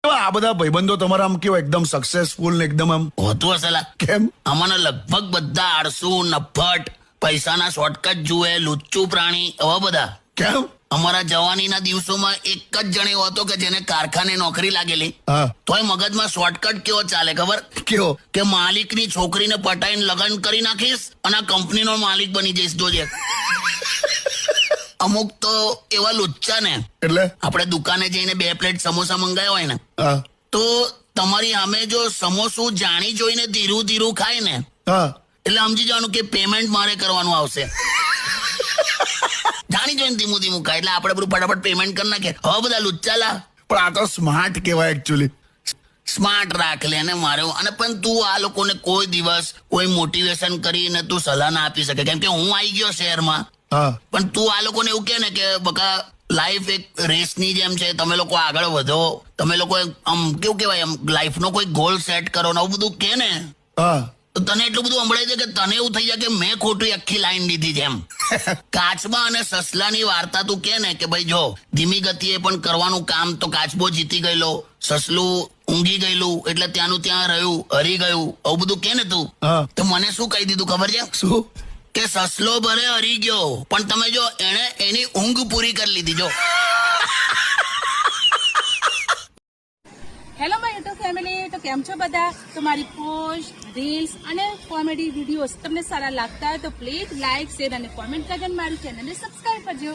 આ બધા ભાઈબંધો તમારા આમ કેવા એકદમ સક્સેસફુલ ને એકદમ આમ હોતું હશે લા. કેમ? આમાંના લગભગ બધા આળસુ, નફ્ફટ, પૈસાના શોર્ટકટ જુએ, લુચ્ચું પ્રાણી, એવા બધા. કેમ? અમારા જવાનીના દિવસોમાં એક જ જણ એવો હતો કે જેને કારખાને નોકરી લાગેલી, હા તોય મગજમાં શોર્ટકટ કેવો ચાલે ખબર? કેવો? કે માલિકની છોકરીને પટાઈને લગ્ન કરી નાખીશ અને આ કંપનીનો માલિક બની જઈશ. જોજે. અમુક તો એવા લુચ્ચા ને, એટલે આપણે દુકાને જઈને 2 પ્લેટ સમોસા મંગાવ્યા હોય ને, હા તો તમારી સામે જો સમોસું જાણી જોઈને ધીરું ધીરું ખાય ને, હા એટલે સમજી જવાનું કે પેમેન્ટ મારે કરવાનું આવશે. જાણી જોઈને ધીમું ધીમું ખાય એટલે આપણે બધું ફટાફટ પેમેન્ટ કરી નાખીએ. હવે બધા લુચ્ચાલા પણ આ તો સ્માર્ટ કહેવાય એકચ્યુઅલી. સ્માર્ટ રાખ લે ને મારે. અને પણ તું આ લોકોને કોઈ દિવસ કોઈ મોટિવેશન કરીને તું સલાહ ના આપી શકે, કેમ કે હું આવી ગયો શહેરમાં. હા પણ તું આ લોકોને એવું કે ને કે બકા લાઈફ એક રેસની જેમ છે, તમે લોકો આગળ વધો, તમે લોકો આમ કેવું કહેવાય આમ લાઈફનો કોઈ ગોલ સેટ કરો ને આવું બધું કે ને, હા તો તને એટલું બધું સંભળાય છે કે તને એવું થઈ જાય કે મેં ખોટી આખી લાઈન લીધી છે એમ. કાચબા અને સસલાની વાર્તા તું કે ને કે ભાઈ જો ધીમી ગતિએ પણ કરવાનું કામ તો કાચબો જીતી ગયેલો, સસલું ઊંઘી ગયેલું એટલે ત્યાંનું ત્યાં રહ્યું, હરી ગયું, આવું બધું કે ને તું. હા તો મને શું કહી દીધું ખબર છે? શું? કે સસલો ભલે હરી ગયો પણ તમે જો એને એની ઊંઘ પૂરી કરી લીધી. જો હેલો માય યુટ્યુબ ફેમિલી, તો કેમ છો બધા? તો મારી પોસ્ટ, રીલ્સ અને કોમેડી વિડીયોઝ તમને સારા લાગતા હોય તો પ્લીઝ લાઇક, શેર અને કોમેન્ટ કરીને મારી ચેનલને સબસ્ક્રાઈબ કરજો.